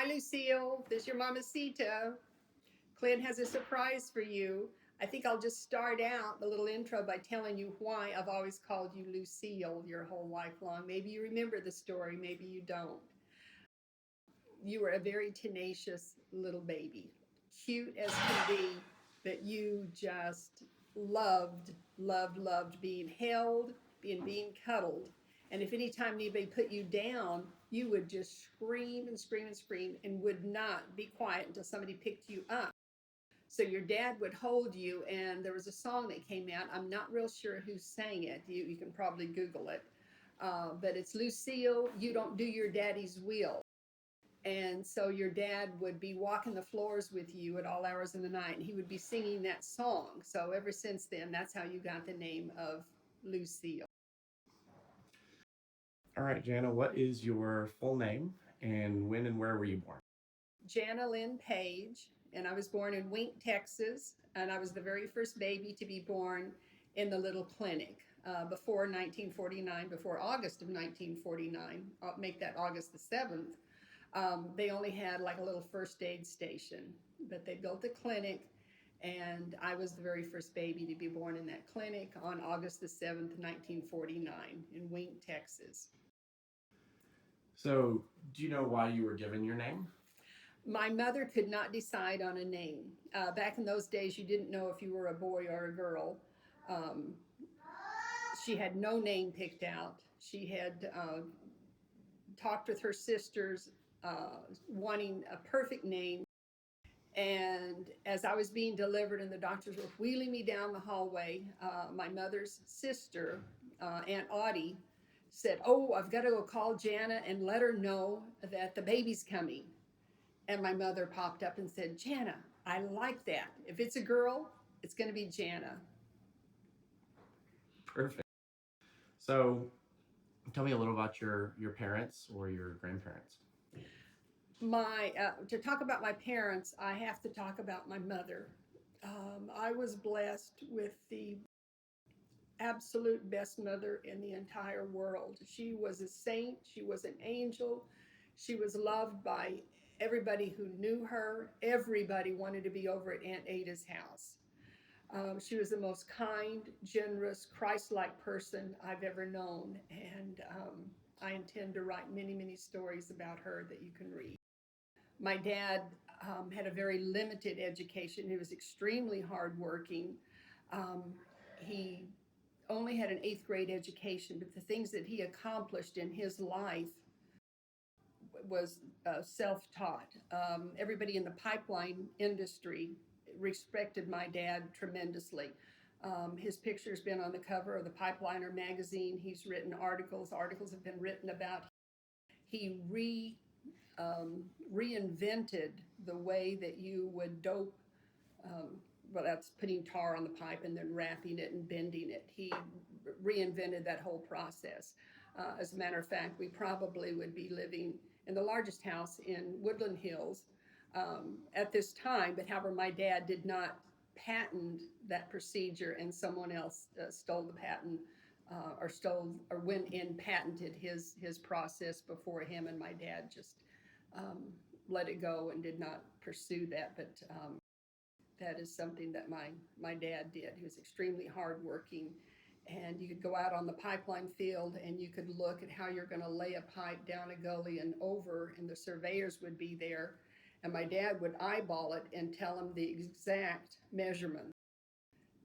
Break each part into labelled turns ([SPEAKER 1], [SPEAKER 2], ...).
[SPEAKER 1] Hi, Lucille. This is your Mama Sita. Clint has a surprise for you. I think I'll just start out the little intro by telling you why I've always called you Lucille your whole life long. Maybe you remember the story, maybe you don't. You were a very tenacious little baby, cute as can be, but you just loved being held, being cuddled. And if any time anybody put you down, you would just scream and scream and scream and would not be quiet until somebody picked you up. So your dad would hold you, and there was a song that came out. I'm not real sure who sang it. You can probably Google it. But it's Lucille, you don't do your daddy's will. And so your dad would be walking the floors with you at all hours of the night, and he would be singing that song. So ever since then, that's how you got the name of Lucille.
[SPEAKER 2] All right, Jana, what is your full name and when and where were you born?
[SPEAKER 1] Jana Lynn Page, and I was born in Wink, Texas, and I was the very first baby to be born in the little clinic before 1949, before August of 1949. I'll make that August the 7th. They only had like a little first aid station, but they built a clinic, and I was the very first baby to be born in that clinic on August the 7th, 1949, in Wink, Texas.
[SPEAKER 2] So, do you know why you were given your name?
[SPEAKER 1] My mother could not decide on a name. Back in those days, you didn't know if you were a boy or a girl. Um, she had no name picked out. She had talked with her sisters, wanting a perfect name. And as I was being delivered and the doctors were wheeling me down the hallway, my mother's sister, Aunt Audie, said, "Oh, I've got to go call Jana and let her know that the baby's coming." And my mother popped up and said, "Jana, I like that. If it's a girl, it's going to be Jana."
[SPEAKER 2] Perfect. So, tell me a little about your parents or your grandparents.
[SPEAKER 1] To talk about my parents, I have to talk about my mother. I was blessed with the absolute best mother in the entire world. She was a saint, she was an angel, she was loved by everybody who knew her. Everybody wanted to be over at Aunt Ada's house. She was the most kind, generous, Christ like person I've ever known. And I intend to write many, many stories about her that you can read. My dad had a very limited education. He was extremely hardworking. Um, he only had an eighth grade education, but the things that he accomplished in his life was self-taught. Everybody in the pipeline industry respected my dad tremendously. His picture's been on the cover of the Pipeliner magazine. He's written articles. Articles have been written about him. He reinvented the way that you would dope. Well, that's putting tar on the pipe and then wrapping it and bending it. He reinvented that whole process. As a matter of fact, we probably would be living in the largest house in Woodland Hills at this time. But however, my dad did not patent that procedure, and someone else stole the patent or went in patented his process before him, and my dad just um, let it go and did not pursue that. But that is something that my dad did. He was extremely hardworking, and you could go out on the pipeline field and you could look at how you're going to lay a pipe down a gully and over, and the surveyors would be there, and my dad would eyeball it and tell him the exact measurement.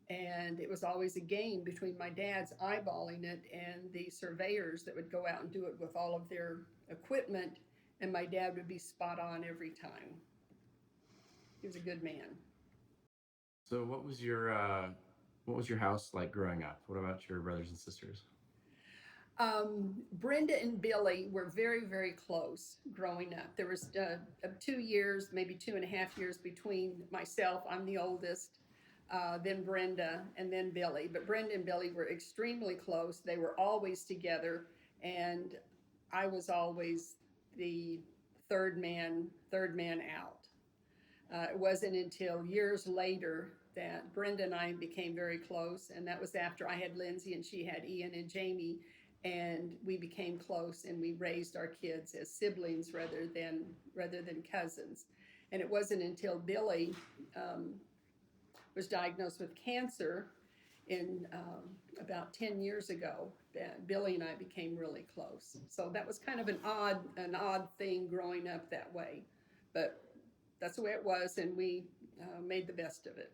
[SPEAKER 1] And it was always a game between my dad's eyeballing it and the surveyors that would go out and do it with all of their equipment, and my dad would be spot on every time. He was a good man.
[SPEAKER 2] So, what was your house like growing up? What about your brothers and sisters?
[SPEAKER 1] Brenda and Billy were very, very close growing up. There was 2 years, maybe 2.5 years between myself. I'm the oldest, then Brenda, and then Billy. But Brenda and Billy were extremely close. They were always together, and I was always the third man out. It wasn't until years later that Brenda and I became very close, and that was after I had Lindsay and she had Ian and Jamie. and we became close, and we raised our kids as siblings rather than cousins. And it wasn't until Billy was diagnosed with cancer in about 10 years ago that Billy and I became really close. So that was kind of an odd thing growing up that way, but that's the way it was, and we made the best of it.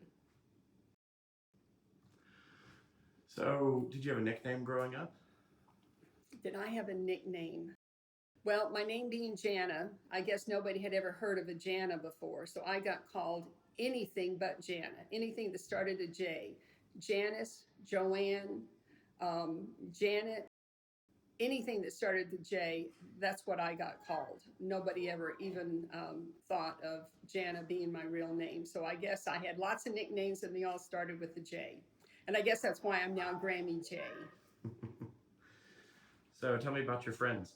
[SPEAKER 2] So, did you have a nickname growing up?
[SPEAKER 1] Did I have a nickname? Well, my name being Jana, I guess nobody had ever heard of a Jana before, so I got called anything but Jana, anything that started a J. Janice, Joanne, Janet, anything that started the J, that's what I got called. Nobody ever even thought of Jana being my real name. So I guess I had lots of nicknames, and they all started with the J. And I guess that's why I'm now Grammy J.
[SPEAKER 2] So, tell me about your friends.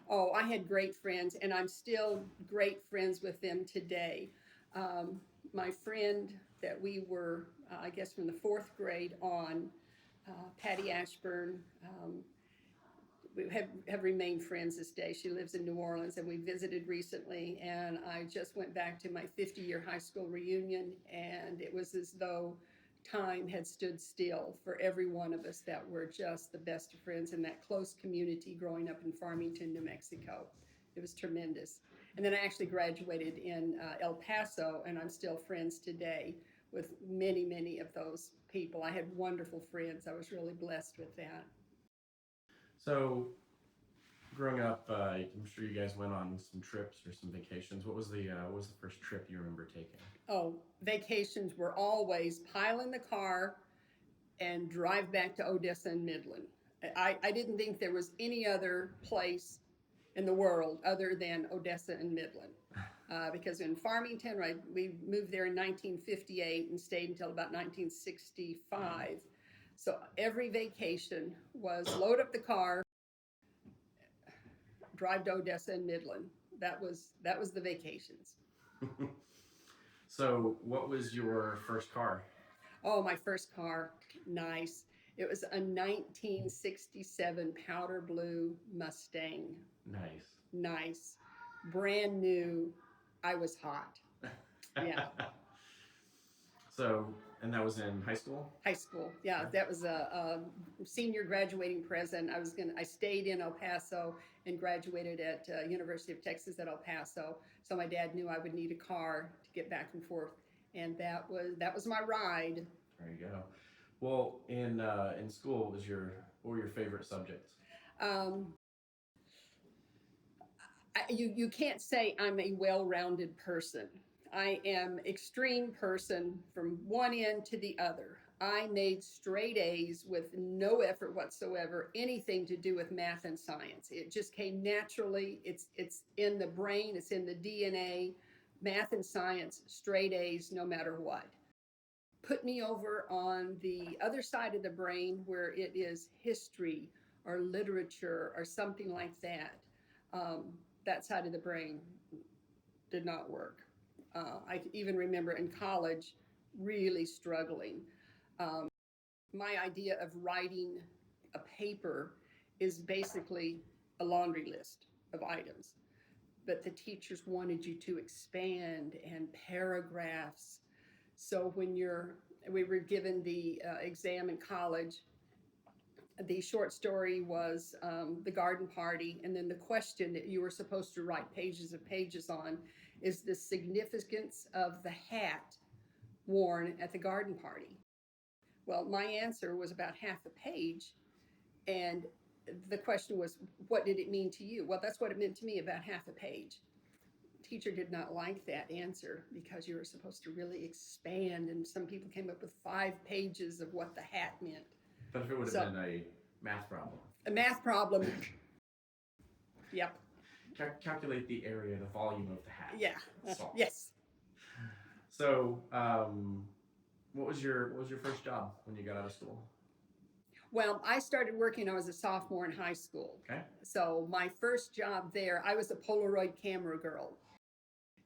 [SPEAKER 1] Oh, I had great friends, and I'm still great friends with them today. My friend that we were, I guess, from the fourth grade on, Patty Ashburn, we have remained friends this day. She lives in New Orleans, and we visited recently, and I just went back to my 50-year high school reunion, and it was as though time had stood still for every one of us, that were just the best of friends in that close community growing up in Farmington, New Mexico. It was tremendous. And then I actually graduated in El Paso, and I'm still friends today with many, many of those people. I had wonderful friends. I was really blessed with that.
[SPEAKER 2] So, growing up, I'm sure you guys went on some trips or some vacations. What was the first trip you remember taking?
[SPEAKER 1] Oh, vacations were always pile in the car and drive back to Odessa and Midland. I didn't think there was any other place in the world other than Odessa and Midland. Because in Farmington, right, we moved there in 1958 and stayed until about 1965. So every vacation was load up the car, drive to Odessa and Midland. That was the vacations.
[SPEAKER 2] So, what was your first car?
[SPEAKER 1] Oh, my first car, nice. It was a 1967 powder blue Mustang.
[SPEAKER 2] Nice.
[SPEAKER 1] Nice, brand new. I was hot. Yeah.
[SPEAKER 2] So, and that was in high school?
[SPEAKER 1] High school. Yeah,
[SPEAKER 2] Okay.
[SPEAKER 1] that was a senior graduating present. I stayed in El Paso and graduated at University of Texas at El Paso. So my dad knew I would need a car to get back and forth, and that was my ride.
[SPEAKER 2] There you go. Well, in school, what were your favorite subjects?
[SPEAKER 1] Um, you can't say I'm a well-rounded person. I am extreme person from one end to the other. I made straight A's with no effort whatsoever, anything to do with math and science. It just came naturally. It's in the brain, it's in the DNA. Math and science, straight A's no matter what. Put me over on the other side of the brain where it is history or literature or something like that. Um, that side of the brain did not work. I even remember in college really struggling. Um, my idea of writing a paper is basically a laundry list of items, but the teachers wanted you to expand and paragraphs. So we were given the exam in college. The short story was the garden party, and then the question that you were supposed to write pages of pages on is the significance of the hat worn at the garden party. Well, my answer was about half a page, and the question was, what did it mean to you? Well, that's what it meant to me, about half a page. Teacher did not like that answer because you were supposed to really expand, and some people came up with 5 pages of what the hat meant.
[SPEAKER 2] But if it would have been a math problem.
[SPEAKER 1] A math problem. Yep.
[SPEAKER 2] Calculate the area, the volume of the hat.
[SPEAKER 1] Yeah.
[SPEAKER 2] Solve.
[SPEAKER 1] Yes.
[SPEAKER 2] So, what was your first job when you got out of school?
[SPEAKER 1] Well, I started working, I was a sophomore in high school.
[SPEAKER 2] Okay.
[SPEAKER 1] So my first job there, I was a Polaroid camera girl.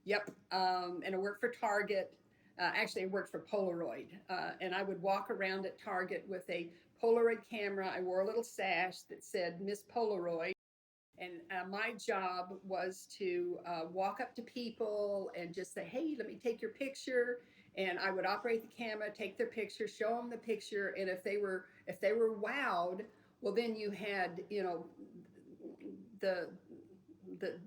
[SPEAKER 1] Yep. And I worked for Target. Actually, I worked for Polaroid. And I would walk around at Target with a Polaroid camera. I wore a little sash that said Miss Polaroid. And my job was to walk up to people and just say, "Hey, let me take your picture." And I would operate the camera, take their picture, show them the picture, and if they were wowed, well, then you had, the the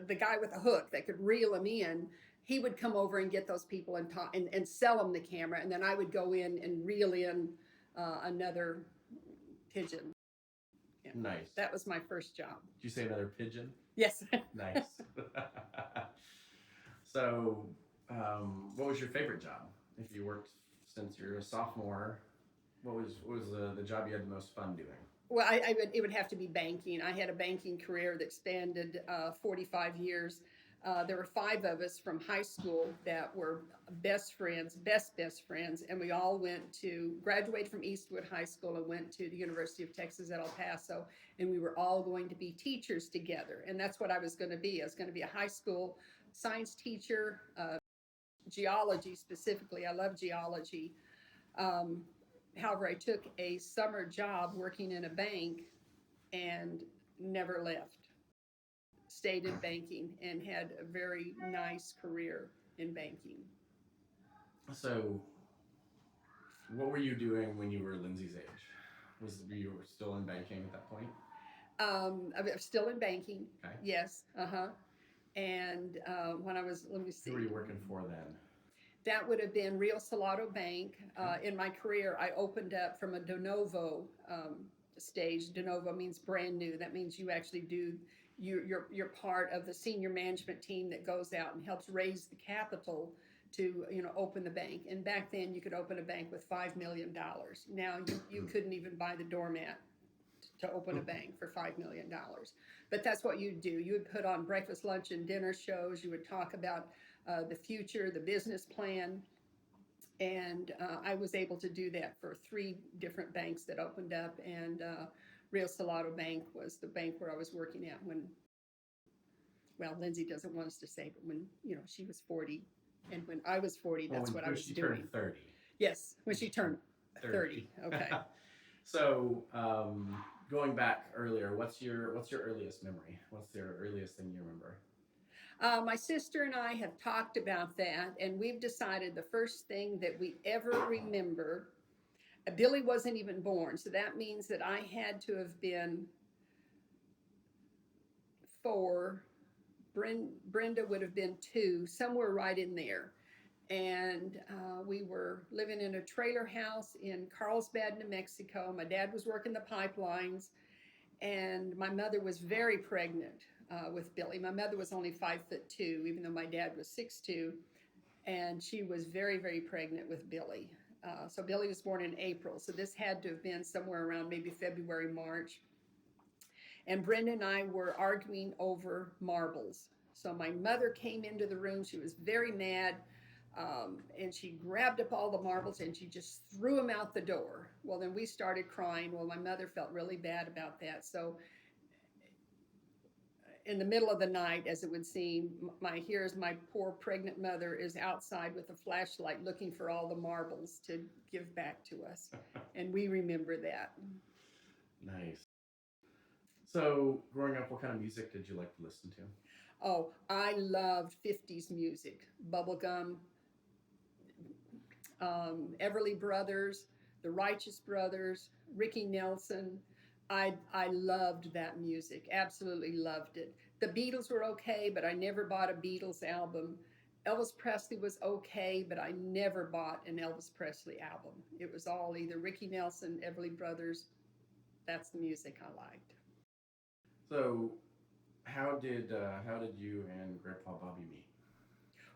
[SPEAKER 1] the guy with the hook that could reel them in. He would come over and get those people and talk and sell them the camera, and then I would go in and reel in another pigeon. Yeah.
[SPEAKER 2] Nice.
[SPEAKER 1] That was my first job.
[SPEAKER 2] Did you say another pigeon?
[SPEAKER 1] Yes.
[SPEAKER 2] Nice. So, what was your favorite job? If you worked since you're a sophomore, what was the job you had the most fun doing?
[SPEAKER 1] Well, it would have to be banking. I had a banking career that spanned 45 years. There were five of us from high school that were best friends, best friends, and we all graduated from Eastwood High School and went to the University of Texas at El Paso, and we were all going to be teachers together, and that's what I was going to be. I was going to be a high school science teacher, geology specifically. I love geology. However, I took a summer job working in a bank and never left. Stayed in banking and had a very nice career in banking.
[SPEAKER 2] So, what were you doing when you were Lindsay's age? Were you still in banking at that point?
[SPEAKER 1] I'm still in banking.
[SPEAKER 2] Okay.
[SPEAKER 1] Yes. And when I was, let me see.
[SPEAKER 2] Who were you working for then?
[SPEAKER 1] That would have been Rio Salado Bank. In my career, I opened up from a de novo stage. De novo means brand new. That means you actually you're part of the senior management team that goes out and helps raise the capital to open the bank. And back then, you could open a bank with $5 million. Now you couldn't even buy the doormat to open a bank for $5 million. But that's what you'd do. You would put on breakfast, lunch, and dinner shows. You would talk about the future, the business plan. And I was able to do that for 3 different banks that opened up. And Rio Salado Bank was the bank where I was working at well, Lindsay doesn't want us to say, but when, she was 40. And when I was 40, that's what I was doing.
[SPEAKER 2] When she turned 30.
[SPEAKER 1] Yes, when she turned 30. Okay.
[SPEAKER 2] So, going back earlier, what's your earliest memory? What's your earliest thing you remember?
[SPEAKER 1] My sister and I have talked about that, and we've decided the first thing that we ever remember, Billy wasn't even born, so that means that I had to have been 4, Brenda would have been 2, somewhere right in there. And we were living in a trailer house in Carlsbad, New Mexico. My dad was working the pipelines, and my mother was very pregnant with Billy. My mother was only 5'2", even though my dad was 6'2", and she was very, very pregnant with Billy. So Billy was born in April, so this had to have been somewhere around maybe February, March. And Brenda and I were arguing over marbles. So my mother came into the room. She was very mad, and she grabbed up all the marbles and she just threw them out the door. Well, then we started crying. Well, my mother felt really bad about that. So in the middle of the night, as it would seem, here's my poor pregnant mother is outside with a flashlight looking for all the marbles to give back to us. And we remember that.
[SPEAKER 2] Nice. So, growing up, what kind of music did you like to listen to?
[SPEAKER 1] Oh, I loved 50s music, bubblegum, Everly Brothers, the Righteous Brothers, Ricky Nelson. I loved that music, absolutely loved it. The Beatles were okay, but I never bought a Beatles album. Elvis Presley was okay, but I never bought an Elvis Presley album. It was all either Ricky Nelson, Everly Brothers. That's the music I liked.
[SPEAKER 2] So, how did you and Grandpa Bobby meet?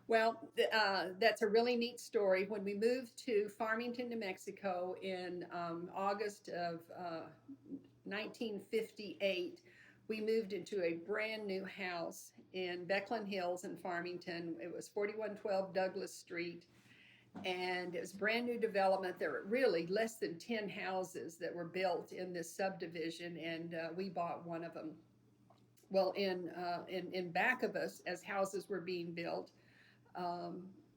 [SPEAKER 1] Well, that's a really neat story. When we moved to Farmington, New Mexico in August of 1958, we moved into a brand new house in Becklin Hills in Farmington. It was 4112 Douglas Street, and it was brand new development. There were really less than 10 houses that were built in this subdivision, and we bought one of them. Well, in back of us, as houses were being built,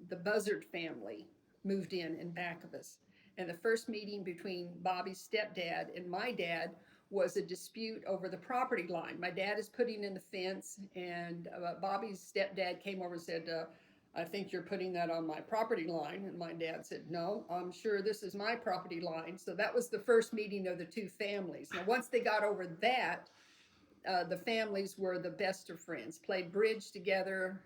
[SPEAKER 1] the Buzzard family moved in back of us. And the first meeting between Bobby's stepdad and my dad was a dispute over the property line. My dad is putting in the fence, and Bobby's stepdad came over and said, I think you're putting that on my property line. And my dad said, no, I'm sure this is my property line. So that was the first meeting of the two families. Now, once they got over that, the families were the best of friends, played bridge together,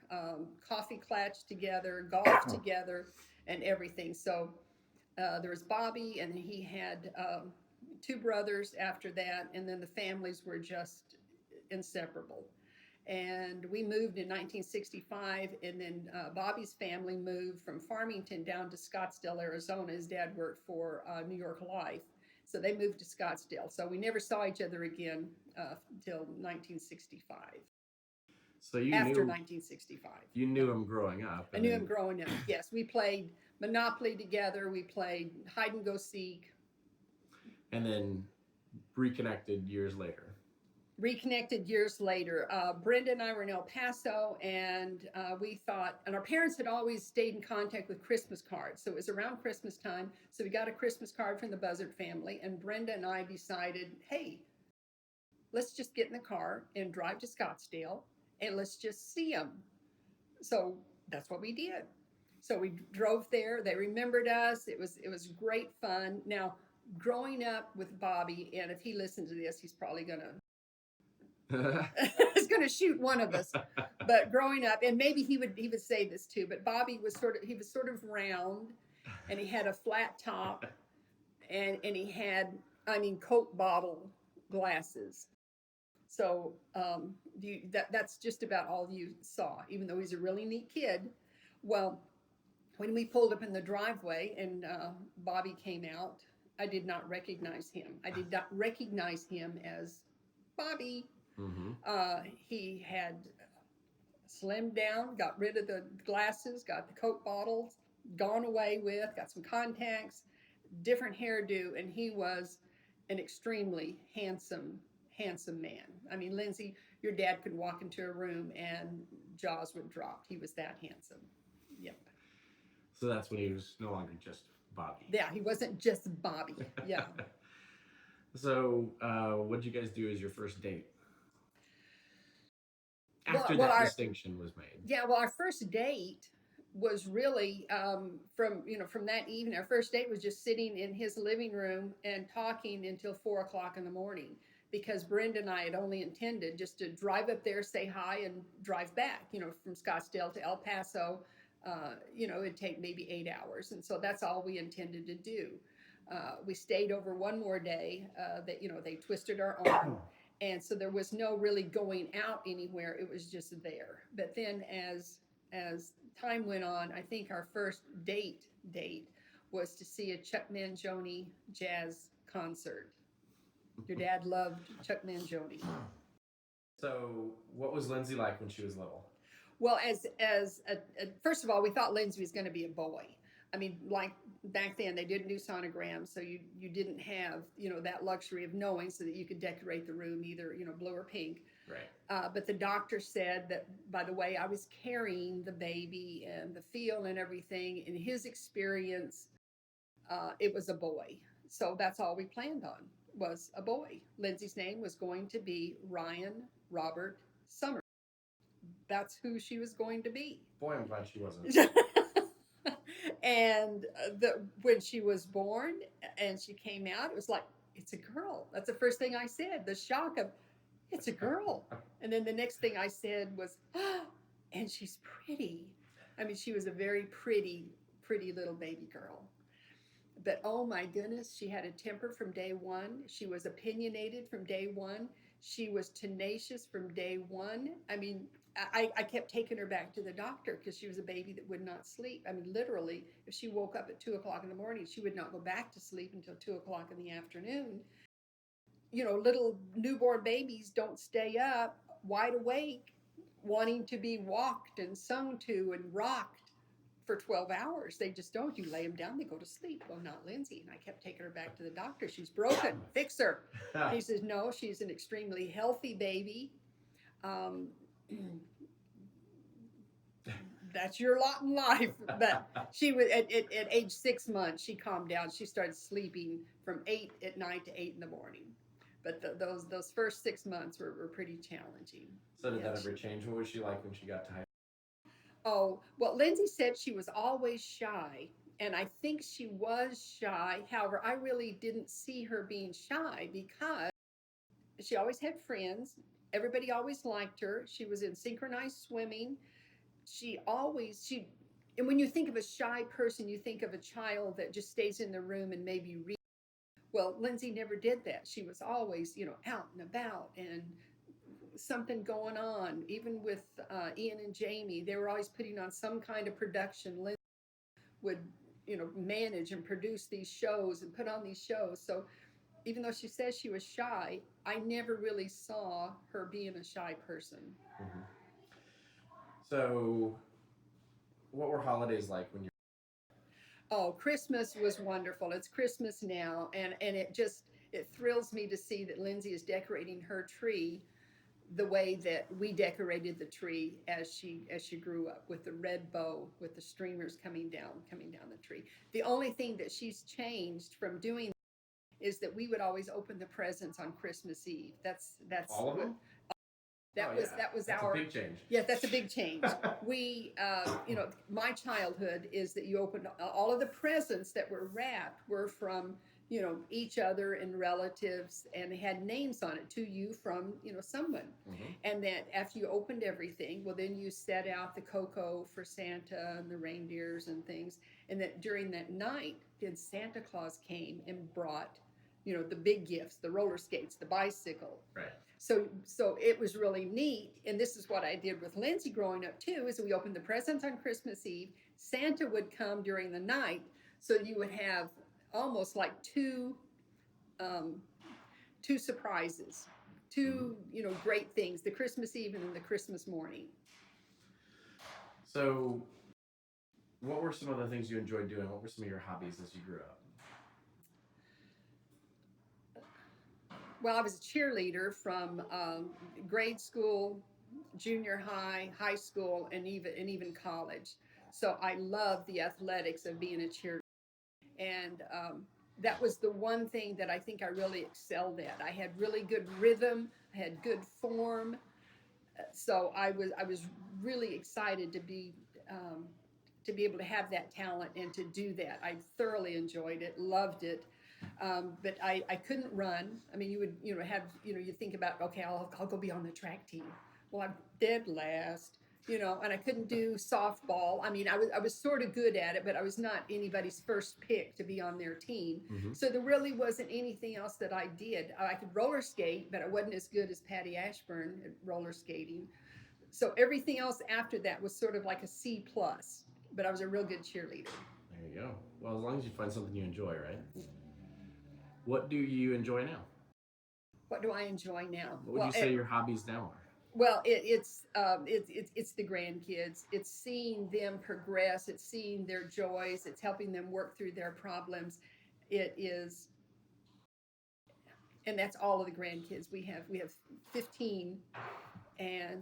[SPEAKER 1] coffee klatch together, golf together, and everything. So there was Bobby, and he had two brothers after that, and then the families were just inseparable. And we moved in 1965, and then Bobby's family moved from Farmington down to Scottsdale, Arizona. His dad worked for New York Life, so they moved to Scottsdale. So we never saw each other again until 1965.
[SPEAKER 2] So you
[SPEAKER 1] After
[SPEAKER 2] knew
[SPEAKER 1] 1965.
[SPEAKER 2] you knew him growing up.
[SPEAKER 1] I knew him growing up. Yes, we played Monopoly together. We played hide and go seek.
[SPEAKER 2] And then reconnected years later.
[SPEAKER 1] Reconnected years later. Brenda and I were in El Paso, and we thought, and our parents had always stayed in contact with Christmas cards. So it was around Christmas time. So we got a Christmas card from the Buzzard family, and Brenda and I decided, hey, let's just get in the car and drive to Scottsdale, and let's just see them. So that's what we did. So we drove there. They remembered us. It was great fun. Now, growing up with Bobby, and if he listens to this, he's probably gonna he's gonna shoot one of us. But growing up, and maybe he would say this too, but Bobby was sort of round, and he had a flat top, and he had, Coke bottle glasses. So that's just about all you saw, even though he's a really neat kid. Well, when we pulled up in the driveway and Bobby came out, I did not recognize him. I did not recognize him as Bobby.
[SPEAKER 2] Mm-hmm.
[SPEAKER 1] He had slimmed down, got rid of the glasses, got the Coke bottles, gone away with, got some contacts, different hairdo, and he was an extremely handsome man. Lindsay, your dad could walk into a room and jaws would drop. He was that handsome. Yep.
[SPEAKER 2] So that's when he was no longer just Bobby.
[SPEAKER 1] Yeah, he wasn't just Bobby. Yeah.
[SPEAKER 2] So what did you guys do as your first date? After distinction was made.
[SPEAKER 1] Yeah, well, our first date was really from that evening. Our first date was just sitting in his living room and talking until 4:00 in the morning, because Brenda and I had only intended just to drive up there, say hi, and drive back. From Scottsdale to El Paso, it'd take maybe 8 hours, and so that's all we intended to do. We stayed over one more day. They twisted our arm. And so there was no really going out anywhere. It was just there. But then as time went on, I think our first date was to see a Chuck Mangione jazz concert. Your dad loved Chuck Mangione.
[SPEAKER 2] So what was Lindsay like when she was little?
[SPEAKER 1] Well, first of all, we thought Lindsay was going to be a boy. Like back then, they didn't do sonograms, so you didn't have that luxury of knowing, so that you could decorate the room either blue or pink.
[SPEAKER 2] Right.
[SPEAKER 1] But the doctor said that by the way I was carrying the baby and the feel and everything, in his experience, it was a boy. So that's all we planned on, was a boy. Lindsay's name was going to be Ryan Robert Summers. That's who she was going to be.
[SPEAKER 2] Boy, I'm glad she wasn't.
[SPEAKER 1] And when she was born and she came out, it was like, it's a girl. That's the first thing I said. The shock of, it's a girl. And then the next thing I said was, and she's pretty. She was a very pretty little baby girl. But oh my goodness, she had a temper from day one. She was opinionated from day one. She was tenacious from day one. I kept taking her back to the doctor because she was a baby that would not sleep. Literally, if she woke up at 2:00 in the morning, she would not go back to sleep until 2:00 in the afternoon. Little newborn babies don't stay up wide awake wanting to be walked and sung to and rocked for 12 hours. They just don't. You lay them down, they go to sleep. Well, not Lindsay. And I kept taking her back to the doctor. She's broken. Fix her. He says, no, she's an extremely healthy baby. that's your lot in life. But she was at age 6 months, she calmed down. She started sleeping from 8 at night to 8 in the morning. But those first 6 months were pretty challenging.
[SPEAKER 2] So did
[SPEAKER 1] Yeah,
[SPEAKER 2] that ever change? What was she like when she got to high
[SPEAKER 1] oh, well, Lindsay said she was always shy, and I think she was shy. However, I really didn't see her being shy because she always had friends. Everybody always liked her. She was in synchronized swimming. And when you think of a shy person, you think of a child that just stays in the room and maybe reads. Well, Lindsay never did that. She was always, out and about and something going on. Even with Ian and Jamie, they were always putting on some kind of production. Lindsay would, manage and produce these shows and put on these shows. So even though she says she was shy, I never really saw her being a shy person.
[SPEAKER 2] school? So, what were holidays like when you?
[SPEAKER 1] Oh, Christmas was wonderful. It's Christmas now, and it thrills me to see that Lindsay is decorating her tree the way that we decorated the tree as she grew up, with the red bow with the streamers coming down the tree. The only thing that she's changed from doing is that we would always open the presents on Christmas Eve. That's
[SPEAKER 2] All of them?
[SPEAKER 1] that
[SPEAKER 2] Oh,
[SPEAKER 1] was
[SPEAKER 2] yeah.
[SPEAKER 1] that was
[SPEAKER 2] That's
[SPEAKER 1] our
[SPEAKER 2] a big change.
[SPEAKER 1] Yeah, that's a big change. We, my childhood is that you opened all of the presents that were wrapped were from, each other and relatives, and they had names on it, to you from, someone.
[SPEAKER 2] Mm-hmm.
[SPEAKER 1] And then after you opened everything, well, then you set out the cocoa for Santa and the reindeers and things. And that during that night, then Santa Claus came and brought, the big gifts, the roller skates, the bicycle.
[SPEAKER 2] Right.
[SPEAKER 1] So it was really neat, and this is what I did with Lindsay growing up too. Is we opened the presents on Christmas Eve. Santa would come during the night, so you would have almost like two surprises, two great things: the Christmas Eve and then the Christmas morning.
[SPEAKER 2] So, what were some of the things you enjoyed doing? What were some of your hobbies as you grew up?
[SPEAKER 1] Well, I was a cheerleader from grade school, junior high, high school, and even college. So I love the athletics of being a cheerleader, and that was the one thing that I think I really excelled at. I had really good rhythm, I had good form, so I was really excited to be able to have that talent and to do that. I thoroughly enjoyed it, loved it. But I couldn't run. I mean, you would, have, you think about, okay, I'll go be on the track team. Well, I'm dead last, and I couldn't do softball. I mean, I was sort of good at it, but I was not anybody's first pick to be on their team.
[SPEAKER 2] Mm-hmm.
[SPEAKER 1] So there really wasn't anything else that I did. I could roller skate, but I wasn't as good as Patty Ashburn at roller skating. So everything else after that was sort of like a C plus, but I was a real good cheerleader.
[SPEAKER 2] There you go. Well, as long as you find something you enjoy, right? What do you enjoy now?
[SPEAKER 1] What do I enjoy now?
[SPEAKER 2] What would you say your hobbies now are?
[SPEAKER 1] Well, it's the grandkids. It's seeing them progress. It's seeing their joys. It's helping them work through their problems. It is, and that's all of the grandkids. We have 15, and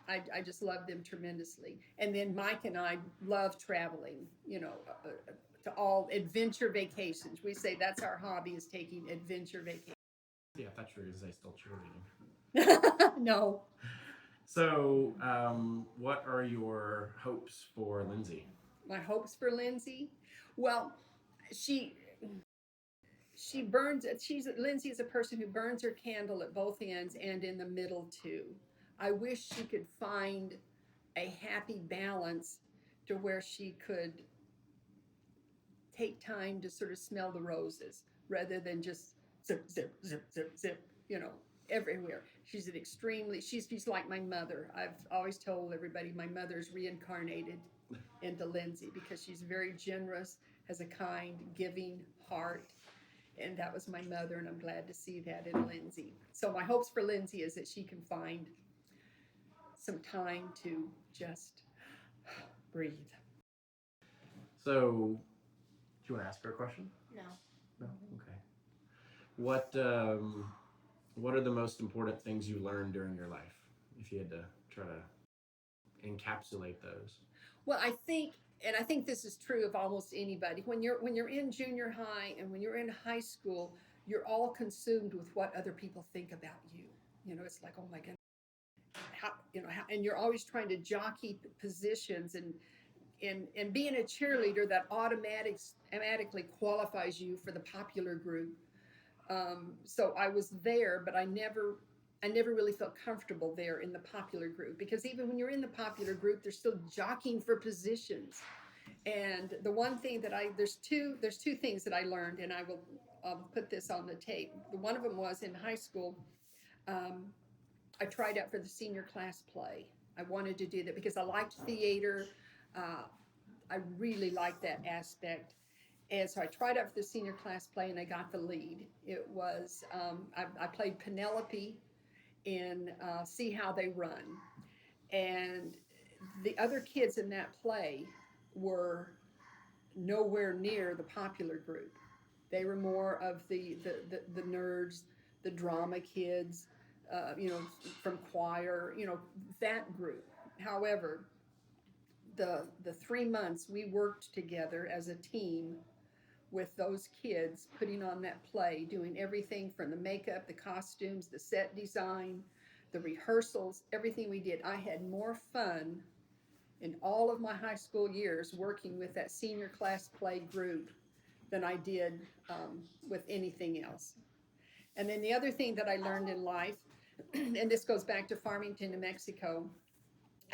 [SPEAKER 1] I just love them tremendously. And then Mike and I love traveling. To all adventure vacations. We say that's our hobby, is taking adventure vacations.
[SPEAKER 2] Yeah, I thought you were going to say still cheerleading.
[SPEAKER 1] No.
[SPEAKER 2] So, what are your hopes for Lindsay?
[SPEAKER 1] My hopes for Lindsay? Well, she Lindsay is a person who burns her candle at both ends and in the middle too. I wish she could find a happy balance to where she could take time to sort of smell the roses rather than just zip, zip, zip, zip, zip, everywhere. She's like my mother. I've always told everybody my mother's reincarnated into Lindsay because she's very generous, has a kind, giving heart. And that was my mother, and I'm glad to see that in Lindsay. So my hopes for Lindsay is that she can find some time to just breathe.
[SPEAKER 2] So, do you want to ask her a question?
[SPEAKER 3] No.
[SPEAKER 2] No? Okay. What are the most important things you learned during your life? If you had to try to encapsulate those?
[SPEAKER 1] Well, I think, and I think this is true of almost anybody. When you're in junior high and when you're in high school, you're all consumed with what other people think about you. It's like, oh my goodness, and you're always trying to jockey positions and being a cheerleader that automatically qualifies you for the popular group. So I was there, but I never really felt comfortable there in the popular group, because even when you're in the popular group, they're still jockeying for positions. And the one thing that there's two things that I learned, and I'll put this on the tape. One of them was in high school. Um, I tried out for the senior class play. I wanted to do that because I liked theater. Uh, I really liked that aspect. And so I tried out for the senior class play and I got the lead. It was, I played Penelope in See How They Run. And the other kids in that play were nowhere near the popular group. They were more of the nerds, the drama kids, from choir, that group. However, the 3 months we worked together as a team with those kids, putting on that play, doing everything from the makeup, the costumes, the set design, the rehearsals, everything we did. I had more fun in all of my high school years working with that senior class play group than I did with anything else. And then the other thing that I learned in life, and this goes back to Farmington, New Mexico.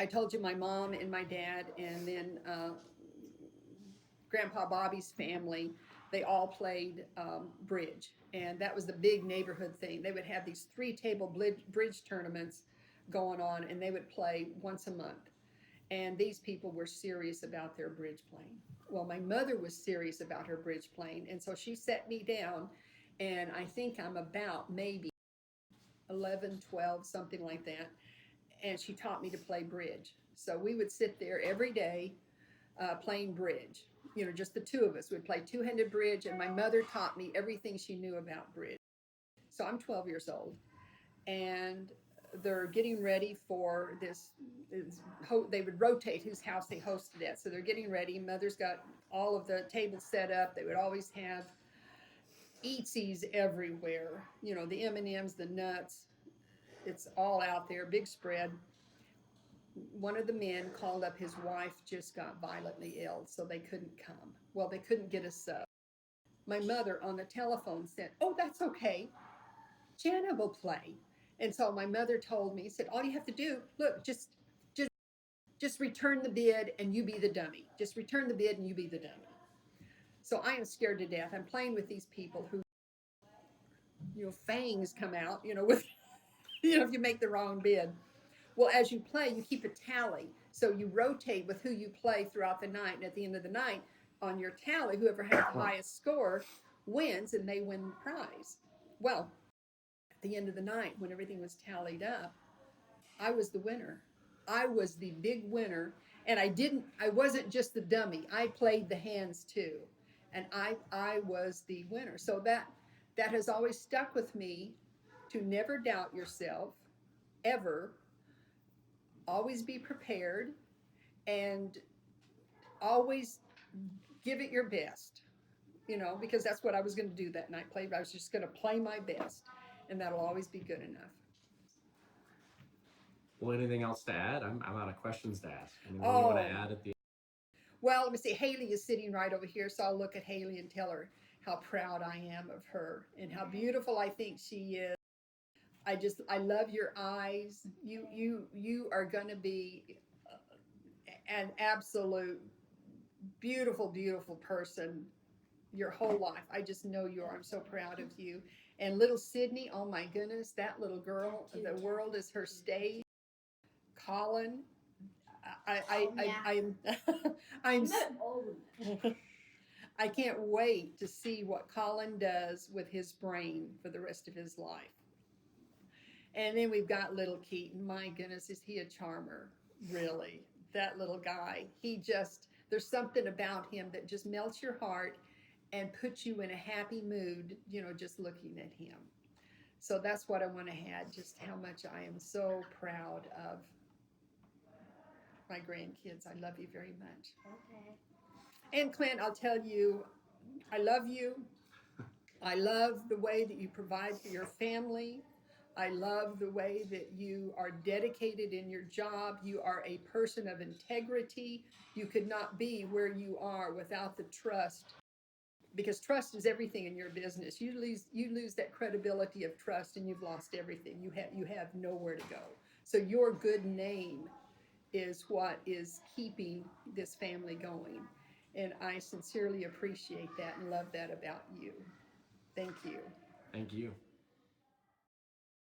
[SPEAKER 1] I told you my mom and my dad, and then Grandpa Bobby's family, they all played bridge. And that was the big neighborhood thing. They would have these 3-table bridge tournaments going on, and they would play once a month. And these people were serious about their bridge playing. Well, my mother was serious about her bridge playing, and so she set me down, and I think I'm about maybe 11, 12, something like that. And she taught me to play bridge. So we would sit there every day playing bridge. Just the two of us would play two-handed bridge, and my mother taught me everything she knew about bridge. So I'm 12 years old, and they're getting ready for this. They would rotate whose house they hosted at. So they're getting ready. Mother's got all of the tables set up. They would always have eatsies everywhere. The M&Ms, the nuts. It's all out there, big spread. One of the men called up, his wife just got violently ill, so they couldn't come. Well, they couldn't get a sub. My mother on the telephone said, "Oh, that's okay. Jana will play." And so my mother told me, said, "All you have to do, look, just return the bid and you be the dummy. Just return the bid and you be the dummy." So I am scared to death. I'm playing with these people who, fangs come out, with, if you make the wrong bid. Well, as you play, you keep a tally. So you rotate with who you play throughout the night. And at the end of the night, on your tally, whoever has the highest score wins, and they win the prize. Well, at the end of the night, when everything was tallied up, I was the winner. I was the big winner. And I wasn't just the dummy. I played the hands too. And I was the winner. So that has always stuck with me, to never doubt yourself, ever. Always be prepared, and always give it your best, because that's what I was going to do that night. I was just going to play my best, and that'll always be good enough.
[SPEAKER 2] Well, anything else to add? I'm out of questions to ask. Anything you want to
[SPEAKER 1] Oh,
[SPEAKER 2] add at the
[SPEAKER 1] well, let me see. Haley is sitting right over here, so I'll look at Haley and tell her how proud I am of her and how beautiful I think she is. I love your eyes. You are going to be an absolute beautiful, beautiful person your whole life. I just know you are. I'm so proud of you. And little Sydney, oh my goodness, that little girl, the world is her stage. Colin, I'm I'm I can't wait to see what Colin does with his brain for the rest of his life. And then we've got little Keaton. My goodness, is he a charmer? Really, that little guy. There's something about him that just melts your heart and puts you in a happy mood, just looking at him. So that's what I want to add, just how much I am so proud my grandkids. I love you very much.
[SPEAKER 3] Okay.
[SPEAKER 1] And Clint, I'll tell you, I love you. I love the way that you provide for your family. I love the way that you are dedicated in your job. You are a person of integrity. You could not be where you are without the trust, because trust is everything in your business. You lose that credibility of trust and you've lost everything. You have nowhere to go. So your good name is what is keeping this family going. And I sincerely appreciate that and love that about you. Thank you.
[SPEAKER 2] Thank you.